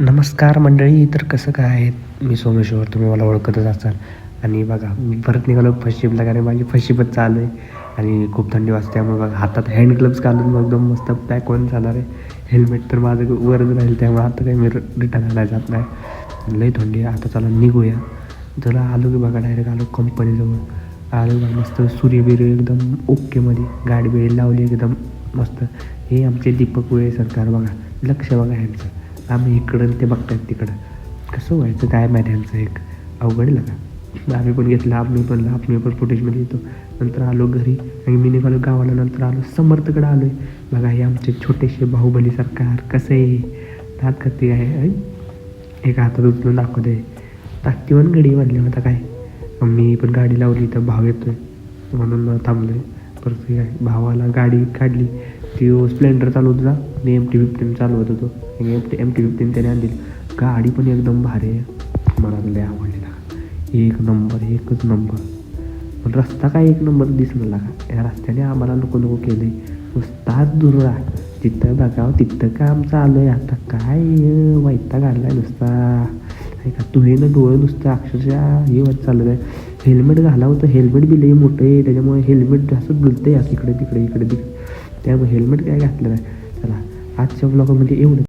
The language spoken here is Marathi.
नमस्कार मंडळी. तर कसं काय आहे, मी सोमेश्वर, तुम्ही मला ओळखतच असाल. आणि बघा मी परत निघालो पश्चिमला, कारण माझी फशिपच चालू आहे आणि खूप थंडी वाजते. त्यामुळे बघा हातात हँड ग्लव्स घालून मग एकदम मस्त पॅक होऊन जाणार आहे. हेल्मेट तर माझं वरच राहील, त्यामुळे आता काही मी रिटर्न आणायला जात नाही. लई थंडी आहे. आता चला निघूया. चला आलो की बघा, डायरेक्ट आलो कंपनीजवळ. आलो बघा, मस्त सूर्यबिर्य एकदम ओकेमध्ये गाडी बिडी लावली एकदम मस्त. हे आमचे दीपक वळे सरकार बघा, लक्ष बघा ह्यांचं. आम्ही इकडं ते बघतायत तिकडं. कसं व्हायचं काय माहिती ह्यांचं एक अवघड लागा. आम्ही पण घेतलं, आम्ही पण फुटेजमध्ये येतो. नंतर आलो घरी आणि मी निघालो गावाला. नंतर आलो समर्थकडे आलो आहे बघा. हे आमचे छोटेसे बाहुबली सरकार कसं आहे, नात करते आहे. एका हातात उचलून दाखवते ताकदीवान गडी म्हणले. आता काय, मी पण गाडी लावली तर भाव येतो आहे म्हणून थांबलो आहे. परत काय भावाला गाडी काढली, ती स्प्लेंडर चालवत होता, मी MT-15 चालवत होतो. MT-15 त्याने आणली. गाडी पण एकदम भारी आहे, मला लय आवडलेला. एक नंबर, एकच नंबर. पण रस्ता काय एक नंबर दिसणार लागा. या रस्त्याने आम्हाला नको नको केलं. नुसताच दुर्रा, तिथं बघावं तिथं काम चालू आहे. आता काय वैताग आला आहे नुसता. का तुळेनं डोळं नुसतं अक्षरशः हे वाट चाललं आहे. हेल्मेट घालावं तर हेल्मेट बी लई मोठं आहे, त्याच्यामुळे हेल्मेट जास्त डुलतं आहे इकडे तिकडे इकडे तिकडे. त्यामुळे हेल्मेट काय घातलं नाही. चला आजच्या ब्लॉगमध्ये एवढं.